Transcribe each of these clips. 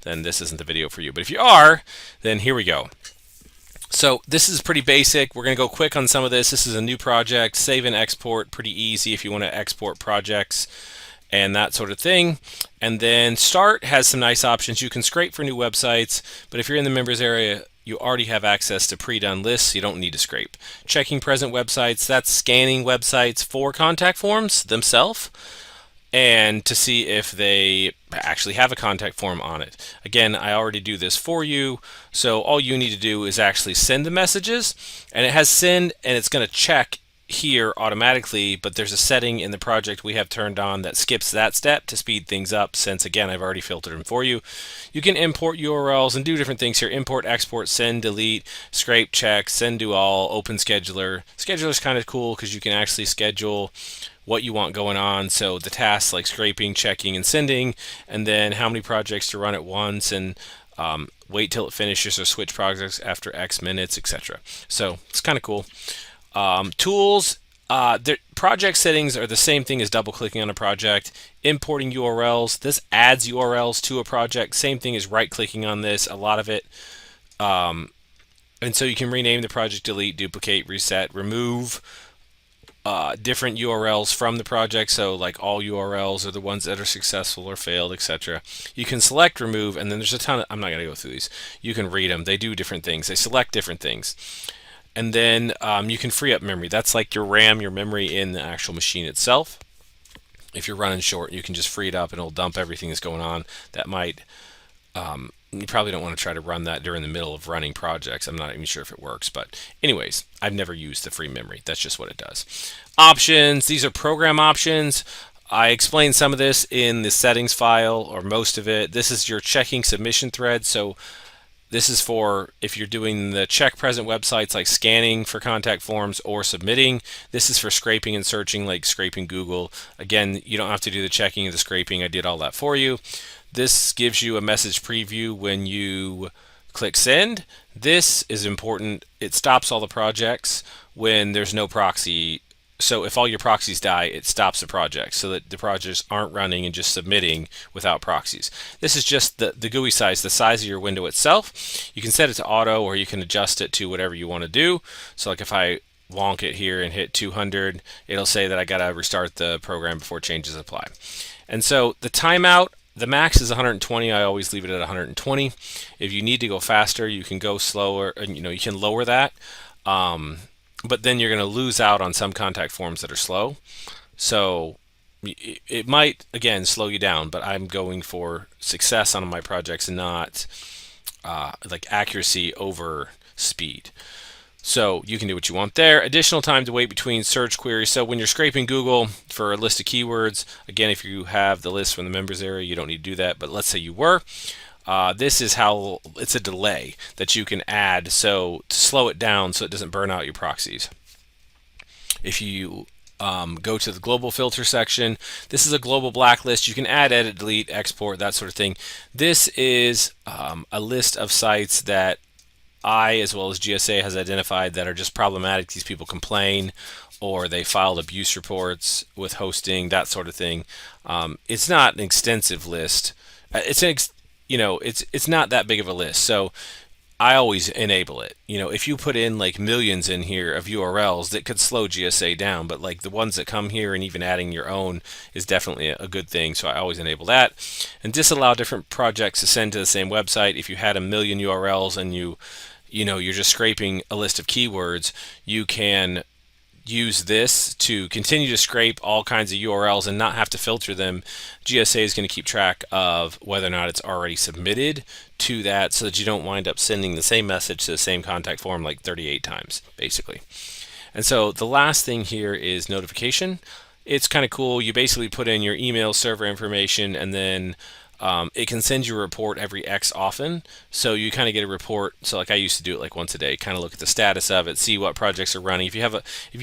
then this isn't the video for you. But if you are, then here we go. So this is pretty basic. We're going to go quick on some of this. This is a new project. Save and export, pretty easy if you want to export projects and that sort of thing. And then Start has some nice options. You can scrape for new websites, but if you're in the members area, you already have access to pre-done lists, so you don't need to scrape. Checking present websites, that's scanning websites for contact forms themselves and to see if they actually have a contact form on it. Again, I already do this for you, so all you need to do is actually send the messages, and it has send, and it's going to check here automatically, but there's a setting in the project we have turned on that skips that step to speed things up, since again I've already filtered them for you. You can import URLs and do different things here: import, export, send, delete, scrape, check, send to all, open scheduler. Scheduler is kind of cool because you can actually schedule what you want going on, so the tasks like scraping, checking, and sending, and then how many projects to run at once, and wait till it finishes or switch projects after X minutes, etc. So it's kind of cool. Tools, the project settings are the same thing as double clicking on a project. Importing URLs, this adds URLs to a project, same thing as right clicking on this, a lot of it. And so you can rename the project, delete, duplicate, reset, remove different URLs from the project, so like all URLs are the ones that are successful or failed, etc. You can select, remove, and then there's a ton of, I'm not going to go through these, you can read them, they do different things, they select different things. And then you can free up memory. That's like your RAM, your memory in the actual machine itself. If you're running short, you can just free it up and it'll dump everything that's going on. That might, you probably don't want to try to run that during the middle of running projects. I'm not even sure if it works, but anyways, I've never used the free memory. That's just what it does. Options, these are program options. I explained some of this in the settings file, or most of it. This is your checking submission thread. So this is for if you're doing the check present websites like scanning for contact forms or submitting. This is for scraping and searching, like scraping Google. Again, you don't have to do the checking and the scraping. I did all that for you. This gives you a message preview when you click send. This is important. It stops all the projects when there's no proxy. So if all your proxies die, it stops the project so that the projects aren't running and just submitting without proxies. This is just the GUI size, the size of your window itself. You can set it to auto, or you can adjust it to whatever you want to do. So like if I wonk it here and hit 200, it'll say that I got to restart the program before changes apply. And so the timeout, the max is 120. I always leave it at 120. If you need to go faster, you can go slower, and you can lower that. But then you're going to lose out on some contact forms that are slow. So it might, again, slow you down, but I'm going for success on my projects and not like accuracy over speed. So you can do what you want there. Additional time to wait between search queries. So when you're scraping Google for a list of keywords, again, if you have the list from the members area, you don't need to do that. But let's say you were. This is how it's a delay that you can add, so to slow it down so it doesn't burn out your proxies. If you go to the global filter section, this is a global blacklist. You can add, edit, delete, export, that sort of thing. This is a list of sites that I, as well as GSA, has identified that are just problematic. These people complain, or they filed abuse reports with hosting, that sort of thing. It's not an extensive list. It's not that big of a list, so I always enable it. If you put in like millions in here of URLs, that could slow GSA down, but like the ones that come here and even adding your own is definitely a good thing, so I always enable that. And disallow different projects to send to the same website. If you had a million URLs and you're just scraping a list of keywords, you can use this to continue to scrape all kinds of URLs and not have to filter them. GSA is going to keep track of whether or not it's already submitted to that, so that you don't wind up sending the same message to the same contact form like 38 times, basically. And so the last thing here is notification. It's kind of cool. You basically put in your email server information, and then it can send you a report every X often. So you kind of get a report. So like I used to do it like once a day, kind of look at the status of it, see what projects are running. If you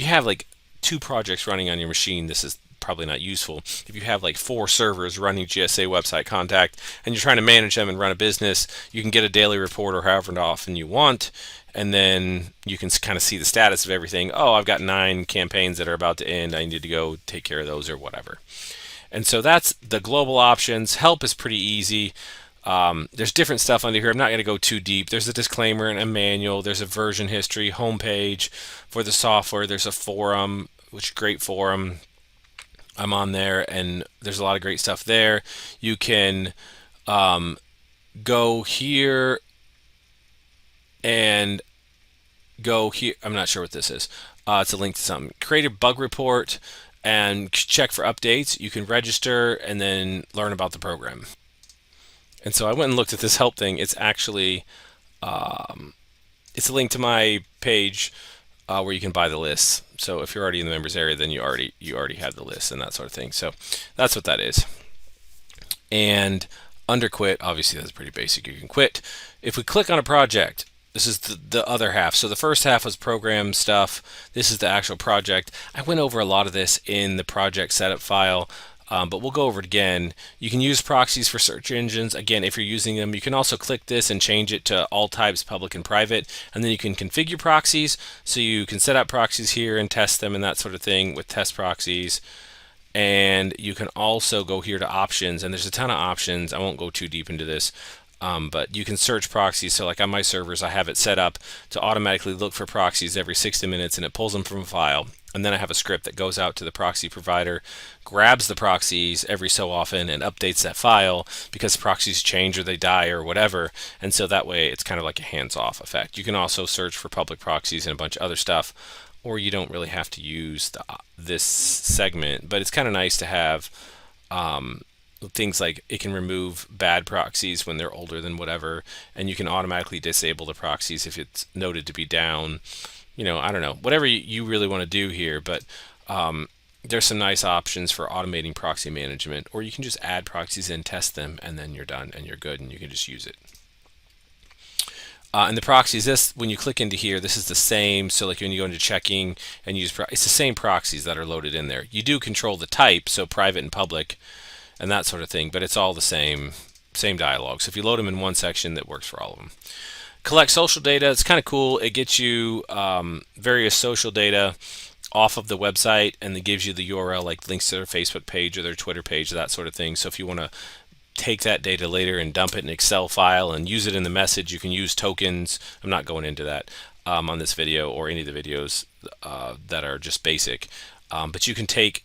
have like 2 projects running on your machine, this is probably not useful. If you have like 4 servers running GSA website contact and you're trying to manage them and run a business, you can get a daily report or however often you want, and then you can kind of see the status of everything. Oh, I've got 9 campaigns that are about to end. I need to go take care of those or whatever. And so that's the global options. Help is pretty easy. There's different stuff under here. I'm not going to go too deep. There's a disclaimer and a manual. There's a version history, homepage for the software. There's a forum, which is a great forum. I'm on there, and there's a lot of great stuff there. You can go here and go here. I'm not sure what this is. It's a link to something. Create a bug report and check for updates. You can register and then learn about the program. And so I went and looked at this help thing. It's actually it's a link to my page where you can buy the lists. So if you're already in the members area, then you already have the list and that sort of thing. So that's what that is. And under quit, obviously that's pretty basic. You can quit. If we click on a project, this is the other half. So the first half was program stuff. This is the actual project. I went over a lot of this in the project setup file. But we'll go over it again. You can use proxies for search engines. Again, if you're using them, you can also click this and change it to all types, public and private. And then you can configure proxies. So you can set up proxies here and test them and that sort of thing with test proxies. And you can also go here to options. And there's a ton of options. I won't go too deep into this. But you can search proxies. So like on my servers, I have it set up to automatically look for proxies every 60 minutes and it pulls them from a file. And then I have a script that goes out to the proxy provider, grabs the proxies every so often and updates that file because proxies change or they die or whatever. And so that way it's kind of like a hands-off effect. You can also search for public proxies and a bunch of other stuff, or you don't really have to use this segment. But it's kind of nice to have things like it can remove bad proxies when they're older than whatever, and you can automatically disable the proxies if it's noted to be down. I don't know, whatever you really want to do here, but there's some nice options for automating proxy management, or you can just add proxies in, test them, and then you're done and you're good and you can just use it. And the proxies, when you click into here, this is the same. So like when you go into checking and use, it's the same proxies that are loaded in there. You do control the type, so private and public and that sort of thing, but it's all the same dialogue. So if you load them in one section, that works for all of them. Collect social data. It's kind of cool. It gets you various social data off of the website, and it gives you the URL, like links to their Facebook page or their Twitter page, that sort of thing. So if you want to take that data later and dump it in an Excel file and use it in the message, you can use tokens. I'm not going into that on this video or any of the videos that are just basic. But you can take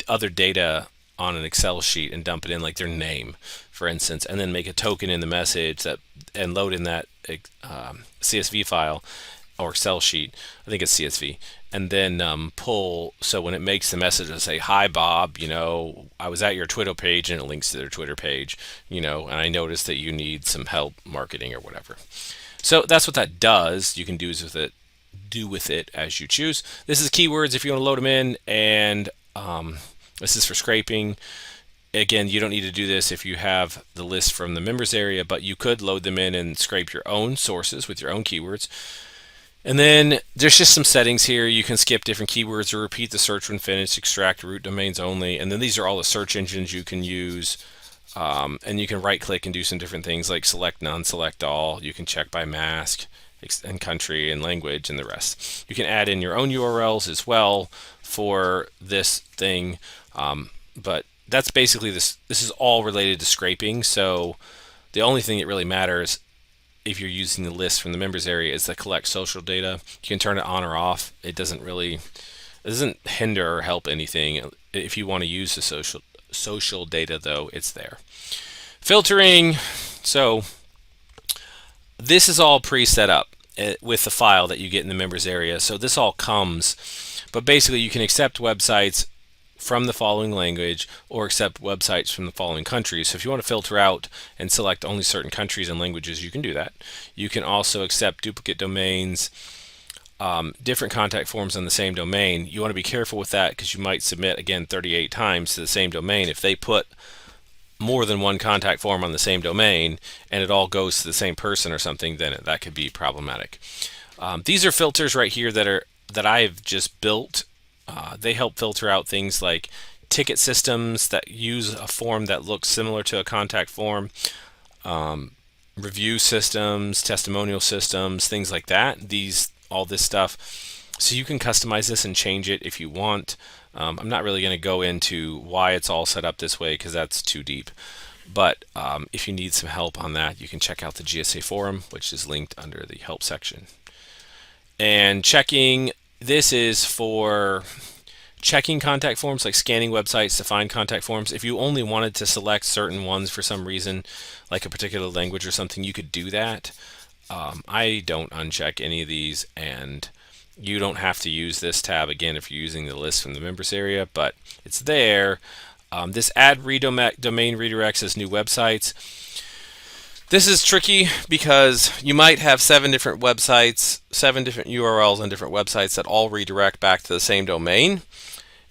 other data on an Excel sheet and dump it in, like their name, for instance, and then make a token in the message and load in that CSV file or Excel sheet. I think it's CSV, and then pull. So when it makes the message and say, "Hi Bob, I was at your Twitter page," and it links to their Twitter page, and I noticed that you need some help marketing or whatever. So that's what that does. You can do with it as you choose. This is keywords if you want to load them in, and this is for scraping. Again, you don't need to do this if you have the list from the members area, but you could load them in and scrape your own sources with your own keywords. And then there's just some settings here. You can skip different keywords or repeat the search when finished, extract root domains only. And then these are all the search engines you can use. And you can right click and do some different things like select none, select all. You can check by mask and country and language and the rest. You can add in your own URLs as well for this thing. But that's basically this is all related to scraping. So the only thing that really matters if you're using the list from the members area is the collect social data. You can turn it on or off. It doesn't hinder or help anything. If you want to use the social data though, it's there. Filtering. So this is all pre-set up with the file that you get in the members area. So this all comes, but basically you can accept websites from the following language or accept websites from the following countries. So if you want to filter out and select only certain countries and languages, you can do that. You can also accept duplicate domains, different contact forms on the same domain. You want to be careful with that because you might submit, again, 38 times to the same domain. If they put more than one contact form on the same domain and it all goes to the same person or something, then that could be problematic. These are filters right here that I've just built. They help filter out things like ticket systems that use a form that looks similar to a contact form, review systems, testimonial systems, things like that. All this stuff. So you can customize this and change it if you want. I'm not really going to go into why it's all set up this way because that's too deep. But if you need some help on that, you can check out the GSA forum, which is linked under the help section. And checking, this is for checking contact forms, like scanning websites to find contact forms. If you only wanted to select certain ones for some reason, like a particular language or something, you could do that. I don't uncheck any of these, and you don't have to use this tab again if you're using the list from the members area, but it's there. This add domain redirects as new websites. This is tricky because you might have 7 different websites, 7 different URLs on different websites that all redirect back to the same domain.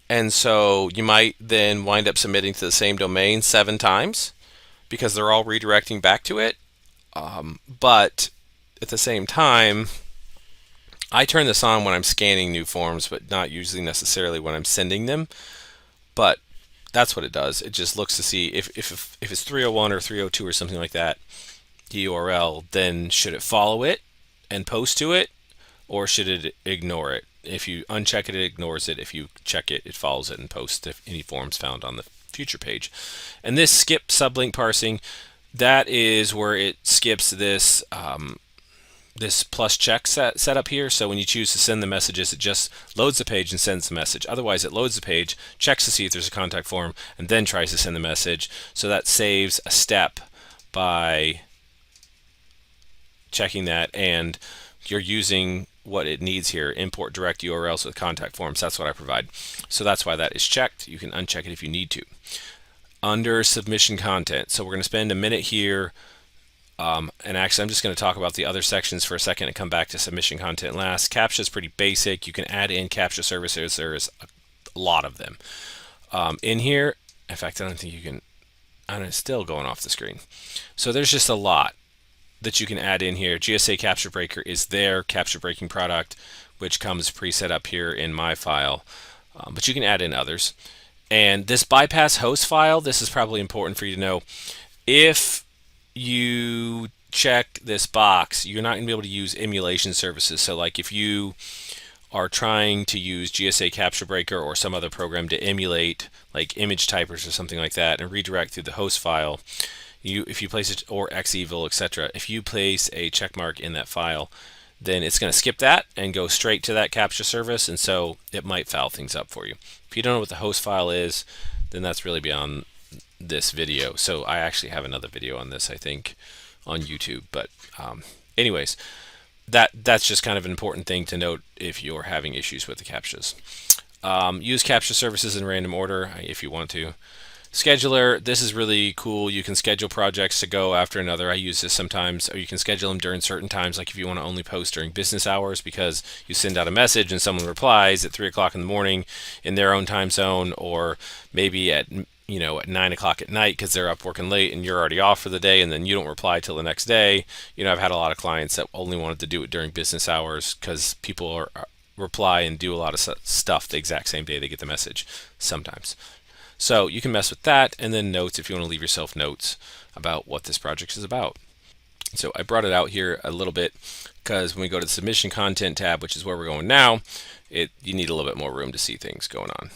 And so you might then wind up submitting to the same domain 7 times because they're all redirecting back to it. But at the same time, I turn this on when I'm scanning new forms, but not usually necessarily when I'm sending them. But that's what it does. It just looks to see if it's 301 or 302 or something like that, the URL, then should it follow it and post to it, or should it ignore it? If you uncheck it, it ignores it. If you check it, it follows it and posts if any forms found on the future page. And this skip sublink parsing, that is where it skips this this plus check set up here. So when you choose to send the messages, it just loads the page and sends the message. Otherwise, it loads the page, checks to see if there's a contact form, and then tries to send the message. So that saves a step by checking that, and you're using what it needs here, import direct URLs with contact forms. That's what I provide. So that's why that is checked. You can uncheck it if you need to. Under submission content, so we're going to spend a minute here. And actually, I'm just going to talk about the other sections for a second and come back to submission content last. CAPTCHA is pretty basic. You can add in CAPTCHA services. There is a lot of them in here. In fact, I don't think you can. It's still going off the screen. So there's just a lot that you can add in here. GSA CAPTCHA Breaker is their CAPTCHA breaking product, which comes preset up here in my file. But you can add in others. And this bypass host file, this is probably important for you to know. If you check this box, you're not going to be able to use emulation services. So like if you are trying to use GSA CAPTCHA Breaker or some other program to emulate like image typers or something like that and redirect through the host file, if you place it, or xevil, etc., if you place a check mark in that file, then it's going to skip that and go straight to that CAPTCHA service, and so it might foul things up for you. If you don't know what the host file is, then that's really beyond this video. So I actually have another video on this, I think, on YouTube. But anyways, that's just kind of an important thing to note if you're having issues with the CAPTCHAs. Use CAPTCHA services in random order if you want to. Scheduler, this is really cool. You can schedule projects to go after another. I use this sometimes, or you can schedule them during certain times, like if you want to only post during business hours because you send out a message and someone replies at 3 o'clock in the morning in their own time zone, or maybe at 9 o'clock at night because they're up working late and you're already off for the day, and then you don't reply till the next day. I've had a lot of clients that only wanted to do it during business hours because people reply and do a lot of stuff the exact same day they get the message sometimes. So you can mess with that, and then notes if you want to leave yourself notes about what this project is about. So I brought it out here a little bit because when we go to the submission content tab, which is where we're going now, you need a little bit more room to see things going on.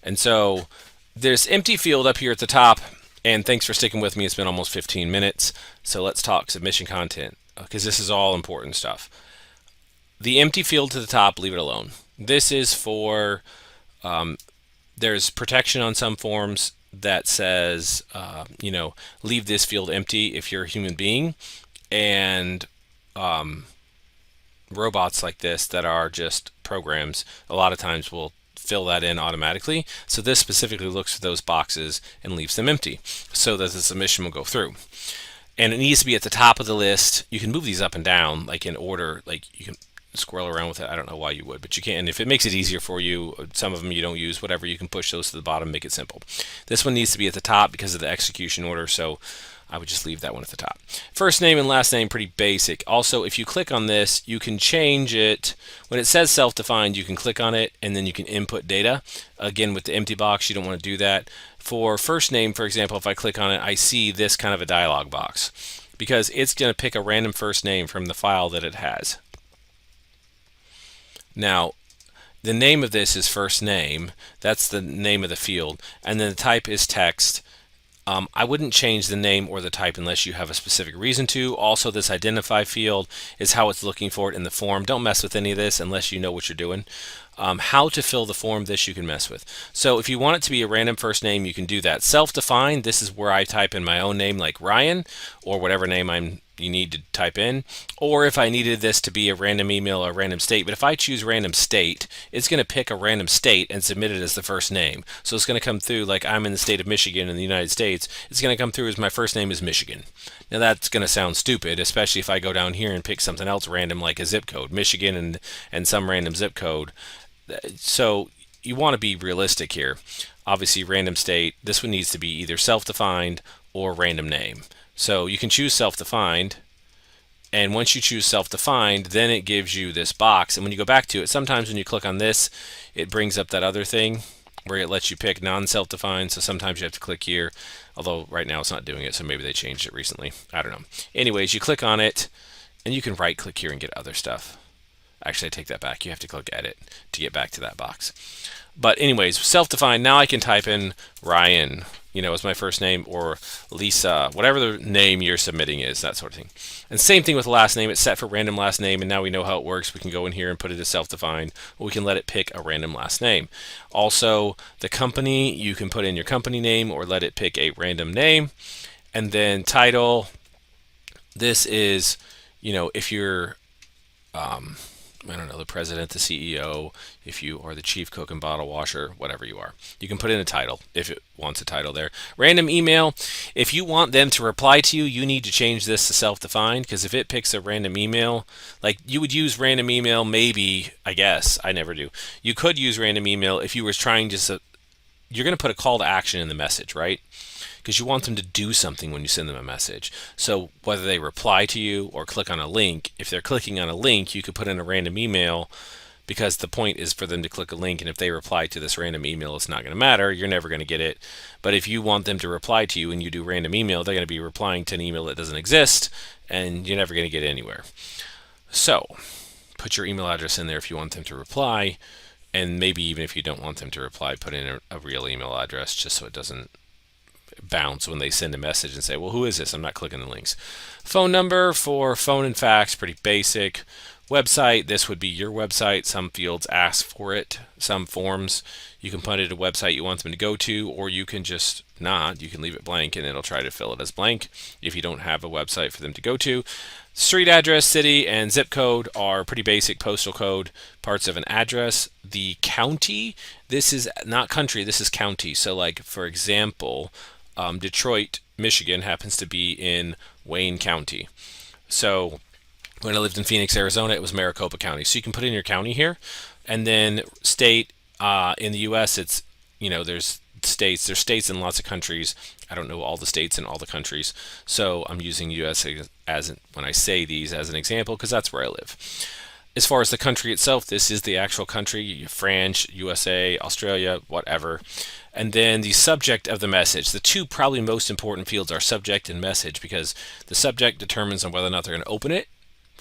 And so there's empty field up here at the top, and thanks for sticking with me. It's been almost 15 minutes. So let's talk submission content because this is all important stuff. The empty field to the top, leave it alone. This is for there's protection on some forms that says, leave this field empty if you're a human being, and robots like this that are just programs a lot of times will fill that in automatically. So this specifically looks for those boxes and leaves them empty so that the submission will go through. And it needs to be at the top of the list. You can move these up and down like in order, like you can squirrel around with it. I don't know why you would, but you can. And if it makes it easier for you, some of them you don't use, whatever, you can push those to the bottom, make it simple. This one needs to be at the top because of the execution order, so I would just leave that one at the top. First name and last name, pretty basic. Also, if you click on this, you can change it. When it says self-defined, you can click on it and then you can input data. Again, with the empty box, you don't want to do that. For first name, for example, if I click on it, I see this kind of a dialog box because it's going to pick a random first name from the file that it has. Now, the name of this is first name. That's the name of the field. And then the type is text. I wouldn't change the name or the type unless you have a specific reason to. Also, this identify field is how it's looking for it in the form. Don't mess with any of this unless you know what you're doing. How to fill the form, this you can mess with. So if you want it to be a random first name, you can do that. Self-defined, this is where I type in my own name like Ryan or whatever name you need to type in. Or if I needed this to be a random email or a random state, but if I choose random state, it's going to pick a random state and submit it as the first name. So it's going to come through like I'm in the state of Michigan in the United States. It's going to come through as my first name is Michigan. Now that's going to sound stupid, especially if I go down here and pick something else random like a zip code, Michigan and some random zip code. So you want to be realistic here. Obviously, random state, this one needs to be either self-defined or random name. So you can choose self-defined, and once you choose self-defined, then it gives you this box. And when you go back to it, sometimes when you click on this, it brings up that other thing where it lets you pick non-self-defined. So sometimes you have to click here, although right now it's not doing it, so maybe they changed it recently. I don't know. Anyways, you click on it, and you can right-click here and get other stuff. Actually, I take that back. You have to click edit to get back to that box. But anyways, self-defined, now I can type in Ryan, as my first name, or Lisa, whatever the name you're submitting is, that sort of thing. And same thing with the last name. It's set for random last name, and now we know how it works. We can go in here and put it as self-defined, or we can let it pick a random last name. Also, the company, you can put in your company name or let it pick a random name. And then title, this is, if you're I don't know, the president, the CEO, if you are the chief cook and bottle washer, whatever you are. You can put in a title if it wants a title there. Random email, if you want them to reply to you, you need to change this to self-defined, because if it picks a random email, like you would use random email maybe, I guess, I never do. You could use random email if you were trying to, you're going to put a call to action in the message, right? Because you want them to do something when you send them a message. So whether they reply to you or click on a link, if they're clicking on a link, you could put in a random email, because the point is for them to click a link, and if they reply to this random email, it's not going to matter. You're never going to get it. But if you want them to reply to you and you do random email, they're going to be replying to an email that doesn't exist, and you're never going to get anywhere. So put your email address in there if you want them to reply, and maybe even if you don't want them to reply, put in a real email address just so it doesn't bounce when they send a message and say, well, who is this? I'm not clicking the links. Phone number for phone and fax, pretty basic. Website, this would be your website. Some fields ask for it. Some forms, you can put it a website you want them to go to, or you can just not. You can leave it blank and it'll try to fill it as blank if you don't have a website for them to go to. Street address, city, and zip code are pretty basic postal code parts of an address. The county, this is not country, this is county. So like, for example, Detroit, Michigan happens to be in Wayne County. So when I lived in Phoenix, Arizona, it was Maricopa County. So you can put in your county here. And then state, in the U.S., it's, there's states in lots of countries. I don't know all the states in all the countries. So I'm using U.S. as when I say these as an example, because that's where I live. As far as the country itself, this is the actual country, France, USA, Australia, whatever. And then the subject of the message. The two probably most important fields are subject and message, because the subject determines on whether or not they're going to open it,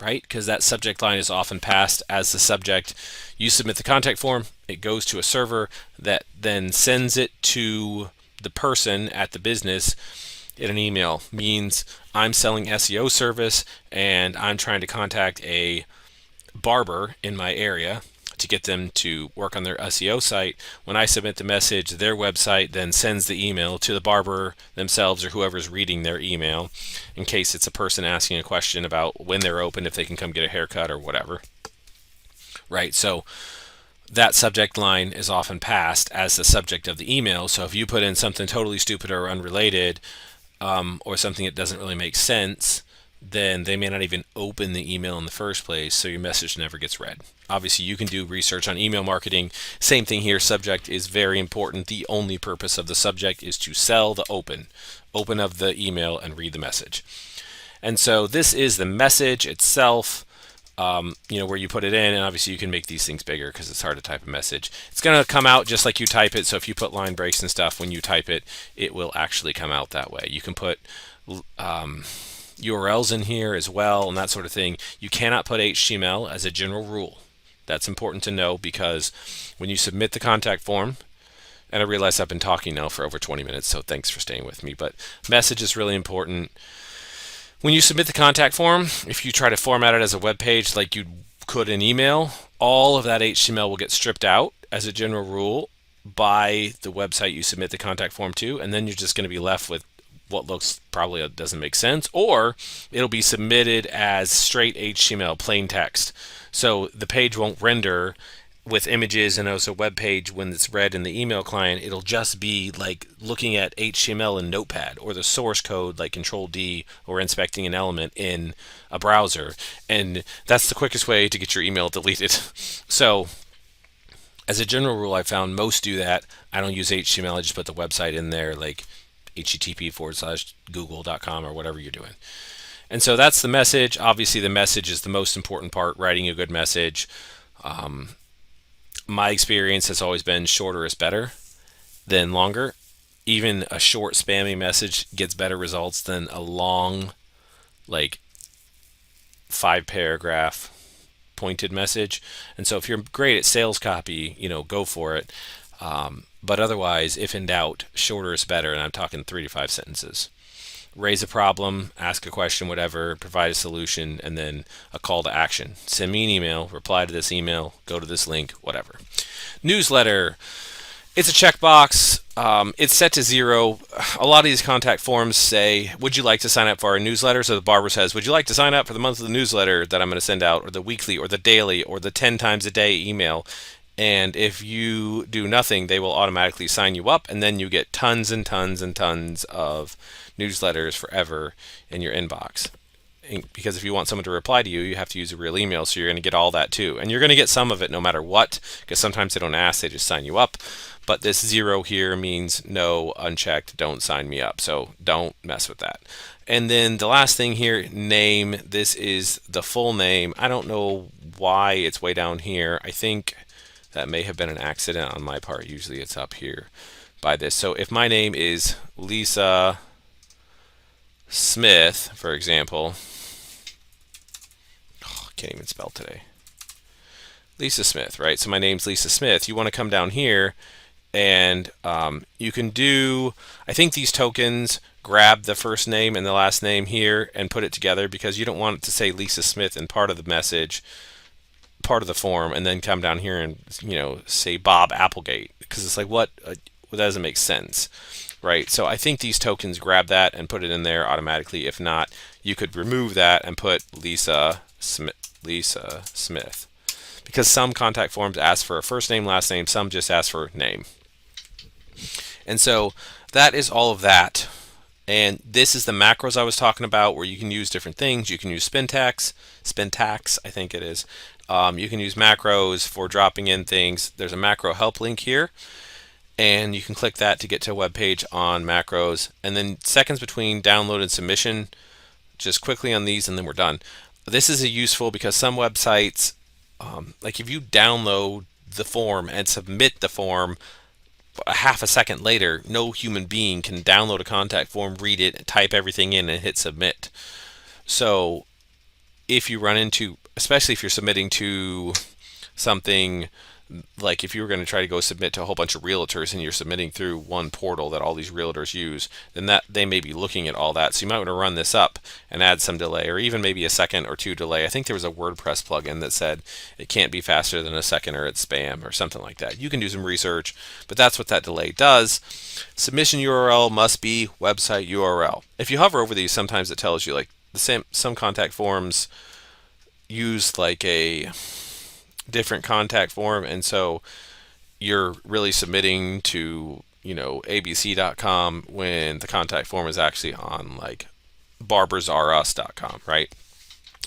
right? Because that subject line is often passed as the subject. You submit the contact form, it goes to a server that then sends it to the person at the business in an email. Means I'm selling SEO service and I'm trying to contact a barber in my area to get them to work on their SEO site. When I submit the message, their website then sends the email to the barber themselves or whoever's reading their email, in case it's a person asking a question about when they're open, if they can come get a haircut or whatever. Right, so that subject line is often passed as the subject of the email. So if you put in something totally stupid or unrelated, or something that doesn't really make sense, then they may not even open the email in the first place, so your message never gets read. Obviously, you can do research on email marketing. Same thing here, subject is very important. The only purpose of the subject is to sell the open of the email and read the message. And so this is the message itself, where you put it in, and obviously you can make these things bigger because it's hard to type a message. It's going to come out just like you type it, so if you put line breaks and stuff when you type it, it will actually come out that way. You can put URLs in here as well and that sort of thing. You cannot put HTML as a general rule. That's important to know, because when you submit the contact form, And I realize I've been talking now for over 20 minutes, so thanks for staying with me. But message is really important. When you submit the contact form, if you try to format it as a web page like you could in email, all of that HTML will get stripped out as a general rule by the website you submit the contact form to, and then you're just going to be left with what looks probably doesn't make sense, or it'll be submitted as straight HTML, plain text. So the page won't render with images, and as a web page, when it's read in the email client, it'll just be like looking at HTML in Notepad, or the source code like Control D, or inspecting an element in a browser. And that's the quickest way to get your email deleted. So as a general rule, I found most do that. I don't use HTML, I just put the website in there, like http:/google.com or whatever you're doing. And so that's the message. Obviously, the message is the most important part, writing a good message. My experience has always been shorter is better than longer. Even a short spammy message gets better results than a long, like 5-paragraph pointed message. And so if you're great at sales copy, go for it. But otherwise, if in doubt, shorter is better. And I'm talking 3 to 5 sentences. Raise a problem, ask a question, whatever, provide a solution, and then a call to action. Send me an email, reply to this email, go to this link, whatever. Newsletter. It's a checkbox. It's set to 0. A lot of these contact forms say, would you like to sign up for our newsletter? So the barber says, would you like to sign up for the monthly newsletter that I'm going to send out, or the weekly, or the daily, or the 10 times a day email? And if you do nothing, they will automatically sign you up, and then you get tons and tons and tons of newsletters forever in your inbox. Because if you want someone to reply to you, you have to use a real email, so you're going to get all that too. And you're going to get some of it no matter what, because sometimes they don't ask, they just sign you up. But this 0 here means no, unchecked, don't sign me up. So don't mess with that. And then the last thing here, name. This is the full name. I don't know why it's way down here. I think that may have been an accident on my part. Usually it's up here by this. So if my name is Lisa Smith, for example, can't even spell today. Lisa Smith, right? So my name's Lisa Smith. You want to come down here and you can do, I think these tokens grab the first name and the last name here and put it together, because you don't want it to say Lisa Smith in part of the message, part of the form, and then come down here and say Bob Applegate, because it's like, what? That doesn't make sense, right? So I think these tokens grab that and put it in there automatically. If not, you could remove that and put Lisa Smith, because some contact forms ask for a first name, last name, some just ask for name. And so that is all of that. And this is the macros I was talking about, where you can use different things. You can use Spintax, I think it is. You can use macros for dropping in things. There's a macro help link here, and you can click that to get to a web page on macros. And then seconds between download and submission, just quickly on these, and then we're done. This is useful because some websites, like if you download the form and submit the form a half a second later, no human being can download a contact form, read it, type everything in, and hit submit. So if you run into, especially if you're submitting to something like if you were going to try to go submit to a whole bunch of realtors and you're submitting through one portal that all these realtors use, then that they may be looking at all that. So you might want to run this up and add some delay, or even maybe a second or two delay. I think there was a WordPress plugin that said it can't be faster than a second or it's spam or something like that. You can do some research, but that's what that delay does. Submission URL must be website URL. If you hover over these, sometimes it tells you, like some contact forms use like a different contact form, and so you're really submitting to abc.com when the contact form is actually on like barbersrus.com, right?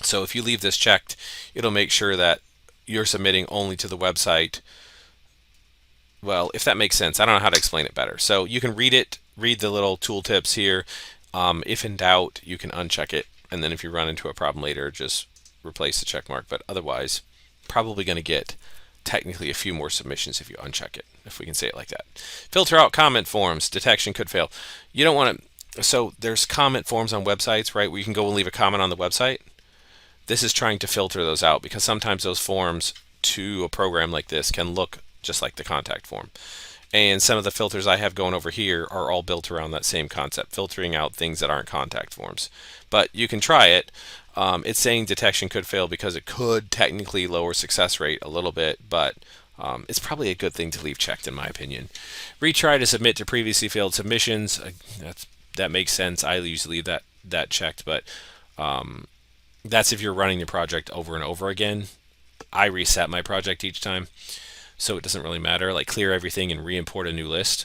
So if you leave this checked, it'll make sure that you're submitting only to the website. Well, if that makes sense, I don't know how to explain it better. So you can read the little tooltips here. If in doubt, you can uncheck it, and then if you run into a problem later, just replace the check mark. But otherwise, probably going to get technically a few more submissions if you uncheck it, if we can say it like that. Filter out comment forms. Detection could fail. You don't want to. So there's comment forms on websites, right, where you can go and leave a comment on the website. This is trying to filter those out, because sometimes those forms to a program like this can look just like the contact form. And some of the filters I have going over here are all built around that same concept, filtering out things that aren't contact forms. But you can try it. It's saying detection could fail because it could technically lower success rate a little bit, but it's probably a good thing to leave checked in my opinion. Retry to submit to previously failed submissions. That makes sense. I usually leave that checked, but that's if you're running the project over and over again. I reset my project each time, so it doesn't really matter. Like clear everything and re-import a new list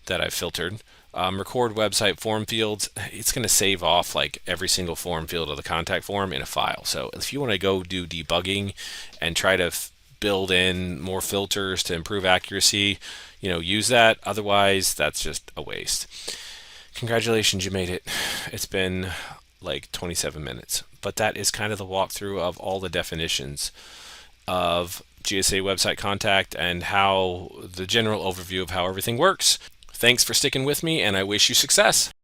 that I've filtered. Record website form fields. It's going to save off like every single form field of the contact form in a file. So if you want to go do debugging and try to build in more filters to improve accuracy, use that. Otherwise, that's just a waste. Congratulations, you made it. It's been like 27 minutes. But that is kind of the walkthrough of all the definitions of GSA website contact and how the general overview of how everything works. Thanks for sticking with me, and I wish you success.